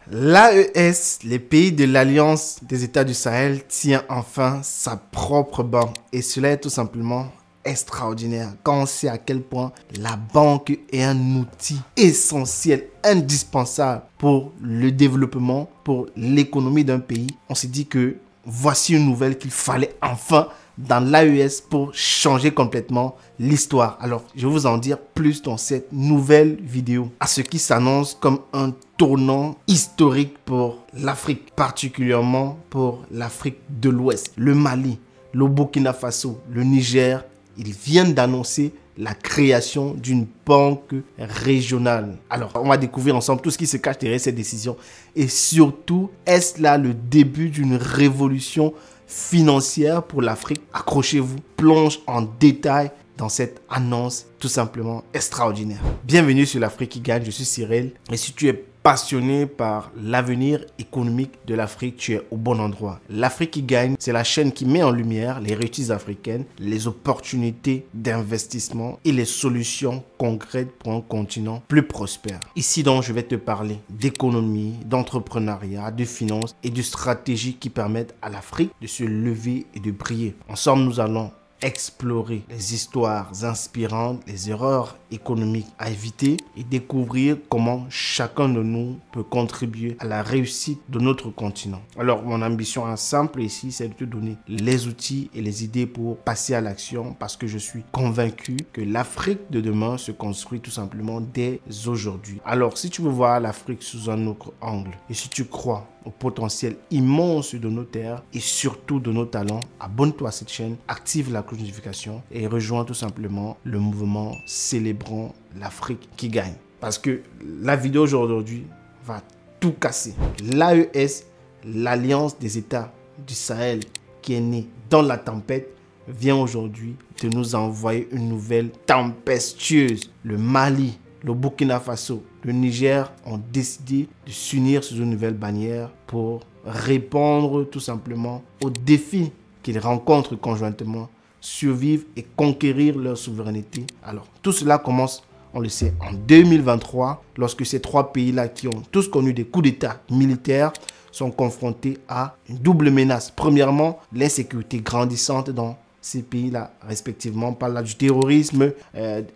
L'AES, les pays de l'Alliance des États du Sahel, tient enfin sa propre banque. Et cela est tout simplement extraordinaire quand on sait à quel point la banque est un outil essentiel, indispensable pour le développement, pour l'économie d'un pays. On s'est dit que voici une nouvelle qu'il fallait enfin dans l'AES pour changer complètement l'histoire. Alors, je vais vous en dire plus dans cette nouvelle vidéo. À ce qui s'annonce comme un tournant historique pour l'Afrique, particulièrement pour l'Afrique de l'Ouest, le Mali, le Burkina Faso, le Niger. Ils viennent d'annoncer la création d'une banque régionale. Alors, on va découvrir ensemble tout ce qui se cache derrière cette décision. Et surtout, est-ce là le début d'une révolution financière pour l'Afrique? Accrochez-vous, plonge en détail dans cette annonce tout simplement extraordinaire. Bienvenue sur l'Afrique qui gagne, je suis Cyril. Et si tu es passionné par l'avenir économique de l'Afrique, tu es au bon endroit. L'Afrique qui gagne, c'est la chaîne qui met en lumière les réussites africaines, les opportunités d'investissement et les solutions concrètes pour un continent plus prospère. Ici donc, je vais te parler d'économie, d'entrepreneuriat, de finances et de stratégies qui permettent à l'Afrique de se lever et de briller. Ensemble, nous allons explorer les histoires inspirantes, les erreurs économiques à éviter et découvrir comment chacun de nous peut contribuer à la réussite de notre continent. Alors, mon ambition est simple ici, c'est de te donner les outils et les idées pour passer à l'action parce que je suis convaincu que l'Afrique de demain se construit tout simplement dès aujourd'hui. Alors, si tu veux voir l'Afrique sous un autre angle et si tu crois au potentiel immense de nos terres et surtout de nos talents, abonne-toi à cette chaîne, active la cloche de notification et rejoins tout simplement le mouvement Célébrons l'Afrique qui gagne. Parce que la vidéo aujourd'hui va tout casser. L'AES, l'Alliance des États du Sahel qui est née dans la tempête, vient aujourd'hui de nous envoyer une nouvelle tempestueuse. Le Mali, le Burkina Faso, le Niger ont décidé de s'unir sous une nouvelle bannière pour répondre tout simplement aux défis qu'ils rencontrent conjointement, survivre et conquérir leur souveraineté. Alors, tout cela commence, on le sait, en 2023, lorsque ces trois pays-là qui ont tous connu des coups d'État militaires sont confrontés à une double menace. Premièrement, l'insécurité grandissante dans ces pays-là, respectivement, par là du terrorisme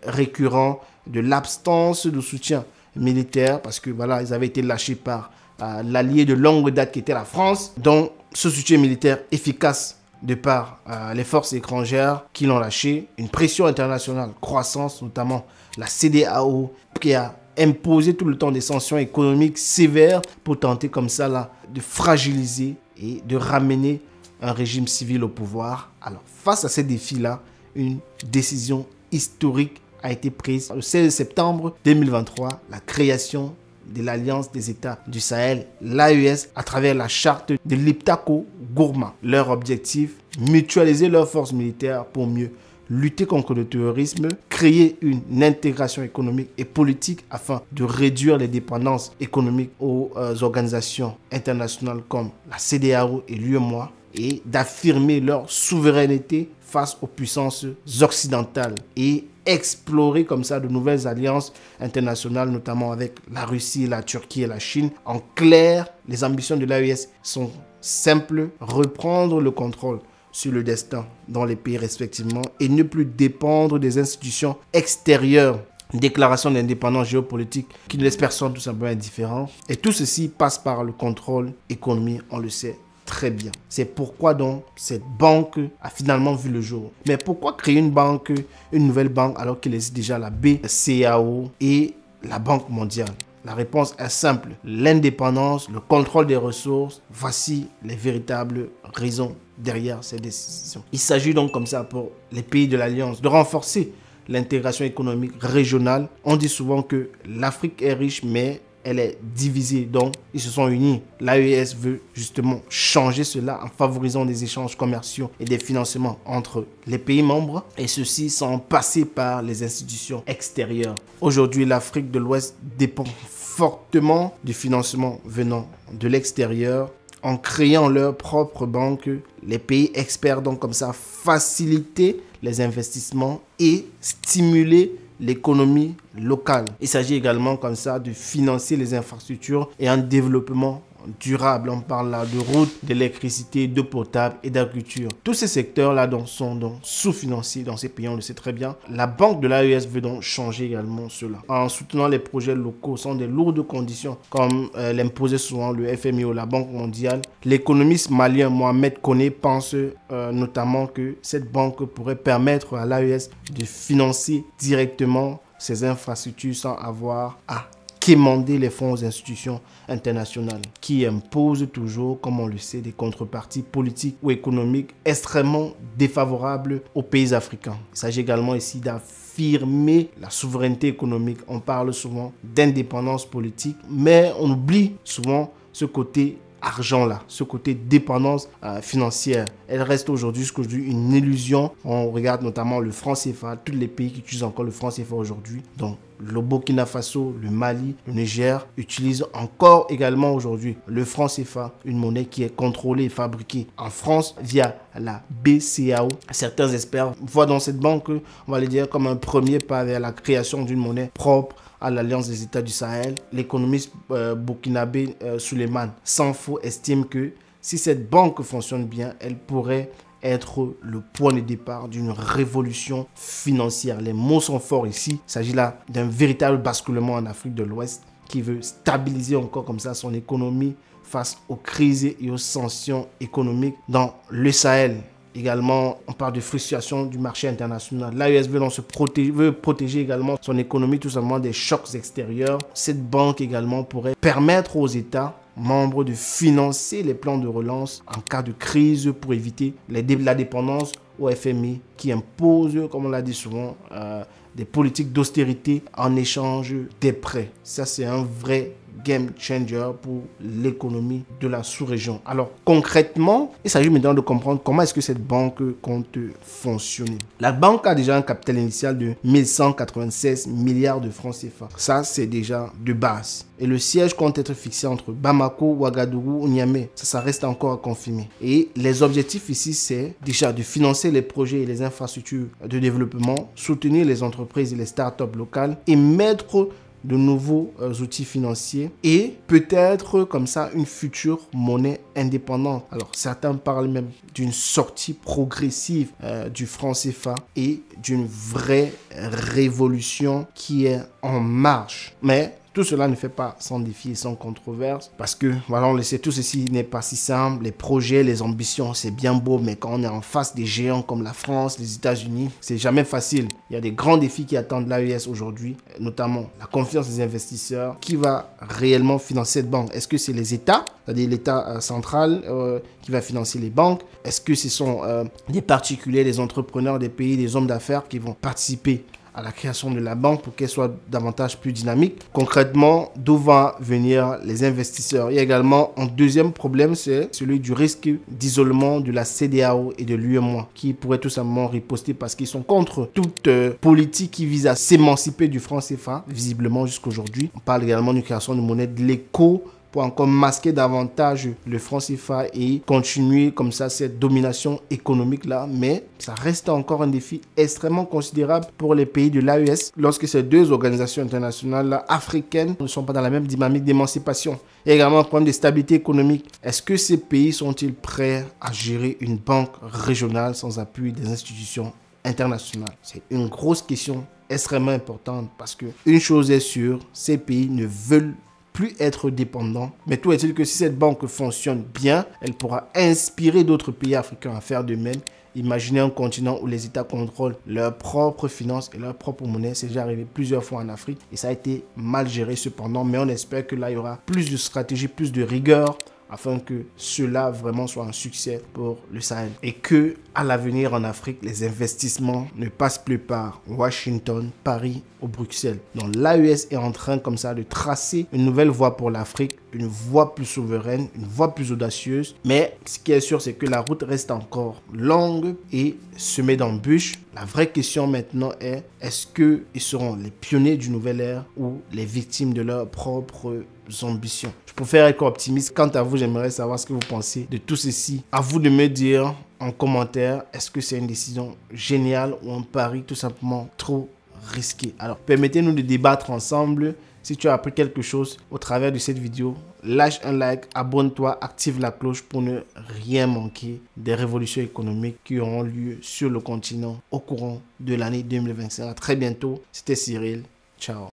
récurrent, de l'absence de soutien militaire, parce que voilà, ils avaient été lâchés par l'allié de longue date qui était la France, dont ce soutien militaire efficace de par les forces étrangères qui l'ont lâché, une pression internationale croissance, notamment la CEDEAO, qui a imposé tout le temps des sanctions économiques sévères pour tenter comme ça là de fragiliser et de ramener un régime civil au pouvoir. Alors, face à ces défis-là, une décision historique a été prise le 16 septembre 2023, la création de l'Alliance des États du Sahel, l'AES, à travers la charte de Liptako Gourma. Leur objectif, mutualiser leurs forces militaires pour mieux lutter contre le terrorisme, créer une intégration économique et politique afin de réduire les dépendances économiques aux organisations internationales comme la CEDEAO et l'UEMOA et d'affirmer leur souveraineté face aux puissances occidentales et explorer comme ça de nouvelles alliances internationales, notamment avec la Russie, la Turquie et la Chine. En clair, les ambitions de l'AES sont simples, reprendre le contrôle sur le destin dans les pays respectivement et ne plus dépendre des institutions extérieures. Une déclaration d'indépendance géopolitique qui ne laisse personne tout simplement indifférent. Et tout ceci passe par le contrôle économique, on le sait très bien. C'est pourquoi donc cette banque a finalement vu le jour. Mais pourquoi créer une banque, une nouvelle banque, alors qu'il existe déjà la BCEAO et la Banque mondiale? La réponse est simple. L'indépendance, le contrôle des ressources, voici les véritables raisons derrière ces décisions. Il s'agit donc comme ça pour les pays de l'Alliance de renforcer l'intégration économique régionale. On dit souvent que l'Afrique est riche, mais elle est divisée, donc ils se sont unis. L'AES veut justement changer cela en favorisant des échanges commerciaux et des financements entre les pays membres, et ceci sans passer par les institutions extérieures. Aujourd'hui, l'Afrique de l'Ouest dépend fortement du financement venant de l'extérieur. En créant leur propre banque, les pays espèrent donc comme ça faciliter les investissements et stimuler l'économie locale. Il s'agit également comme ça de financer les infrastructures et un développement durable. On parle là de routes, d'électricité, d'eau potable et d'agriculture. Tous ces secteurs-là sont donc sous-financés dans ces pays, on le sait très bien. La banque de l'AES veut donc changer également cela. En soutenant les projets locaux sans des lourdes conditions, comme l'imposait souvent le FMI ou la Banque mondiale. L'économiste malien Mohamed Koné pense notamment que cette banque pourrait permettre à l'AES de financer directement ces infrastructures sans avoir à quémander les fonds aux institutions internationales qui imposent toujours, comme on le sait, des contreparties politiques ou économiques extrêmement défavorables aux pays africains. Il s'agit également ici d'affirmer la souveraineté économique. On parle souvent d'indépendance politique, mais on oublie souvent ce côté argent là, ce côté dépendance financière. Elle reste aujourd'hui une illusion. On regarde notamment le franc CFA, tous les pays qui utilisent encore le franc CFA aujourd'hui. Donc le Burkina Faso, le Mali, le Niger utilisent encore également aujourd'hui le franc CFA, une monnaie qui est contrôlée et fabriquée en France via la BCEAO. Certains experts voient dans cette banque, on va le dire, comme un premier pas vers la création d'une monnaie propre à l'Alliance des États du Sahel. L'économiste burkinabé Souleymane Sanfo estime que si cette banque fonctionne bien, elle pourrait être le point de départ d'une révolution financière. Les mots sont forts ici. Il s'agit là d'un véritable basculement en Afrique de l'Ouest qui veut stabiliser encore comme ça son économie face aux crises et aux sanctions économiques dans le Sahel. Également, on parle de frustration du marché international. L'AES veut protéger également son économie tout simplement des chocs extérieurs. Cette banque également pourrait permettre aux États membres de financer les plans de relance en cas de crise pour éviter la dépendance au FMI qui impose, comme on l'a dit souvent, des politiques d'austérité en échange des prêts. Ça, c'est un vrai game changer pour l'économie de la sous-région. Alors concrètement, il s'agit maintenant de comprendre comment est-ce que cette banque compte fonctionner. La banque a déjà un capital initial de 1196 milliards de francs CFA. Ça, c'est déjà de base. Et le siège compte être fixé entre Bamako, Ouagadougou ou Niamey. Ça reste encore à confirmer. Et les objectifs ici, c'est déjà de financer les projets et les infrastructures de développement, soutenir les entreprises et les startups locales et mettre de nouveaux outils financiers et peut-être comme ça une future monnaie indépendante. Alors certains parlent même d'une sortie progressive du franc CFA et d'une vraie révolution qui est en marche. Mais tout cela ne fait pas sans défi et sans controverse parce que, voilà, on le sait, tout ceci n'est pas si simple. Les projets, les ambitions, c'est bien beau, mais quand on est en face des géants comme la France, les États-Unis, c'est jamais facile. Il y a des grands défis qui attendent l'AES aujourd'hui, notamment la confiance des investisseurs. Qui va réellement financer cette banque? Est-ce que c'est les États, c'est-à-dire l'État central qui va financer les banques? Est-ce que ce sont des particuliers, des entrepreneurs des pays, des hommes d'affaires qui vont participer à la création de la banque pour qu'elle soit davantage plus dynamique? Concrètement, d'où vont venir les investisseurs? Il y a également un deuxième problème, c'est celui du risque d'isolement de la CEDEAO et de l'UEMOA qui pourraient tout simplement riposter parce qu'ils sont contre toute politique qui vise à s'émanciper du franc CFA, visiblement jusqu'aujourd'hui. On parle également d'une création de monnaie de l'éco pour encore masquer davantage le franc CFA et continuer comme ça cette domination économique-là. Mais ça reste encore un défi extrêmement considérable pour les pays de l'AES lorsque ces deux organisations internationales africaines ne sont pas dans la même dynamique d'émancipation. Il y a également un problème de stabilité économique. Est-ce que ces pays sont-ils prêts à gérer une banque régionale sans appui des institutions internationales? C'est une grosse question extrêmement importante parce que une chose est sûre, ces pays ne veulent plus être dépendant. Mais tout est-il que si cette banque fonctionne bien, elle pourra inspirer d'autres pays africains à faire de même. Imaginez un continent où les États contrôlent leurs propres finances et leur propre monnaie. C'est déjà arrivé plusieurs fois en Afrique et ça a été mal géré cependant. Mais on espère que là, il y aura plus de stratégie, plus de rigueur afin que cela vraiment soit un succès pour le Sahel. Et que à l'avenir en Afrique, les investissements ne passent plus par Washington, Paris ou Bruxelles. Donc l'AES est en train comme ça de tracer une nouvelle voie pour l'Afrique, une voie plus souveraine, une voie plus audacieuse. Mais ce qui est sûr, c'est que la route reste encore longue et semée d'embûches. La vraie question maintenant est-ce qu'ils seront les pionniers du nouvel ère ou les victimes de leurs propres ambitions? Je préfère être optimiste. Quant à vous, j'aimerais savoir ce que vous pensez de tout ceci. À vous de me dire en commentaire, est-ce que c'est une décision géniale ou un pari tout simplement trop risqué. Alors, permettez-nous de débattre ensemble. Si tu as appris quelque chose au travers de cette vidéo, lâche un like, abonne-toi, active la cloche pour ne rien manquer des révolutions économiques qui auront lieu sur le continent au courant de l'année 2025. À très bientôt. C'était Cyril. Ciao.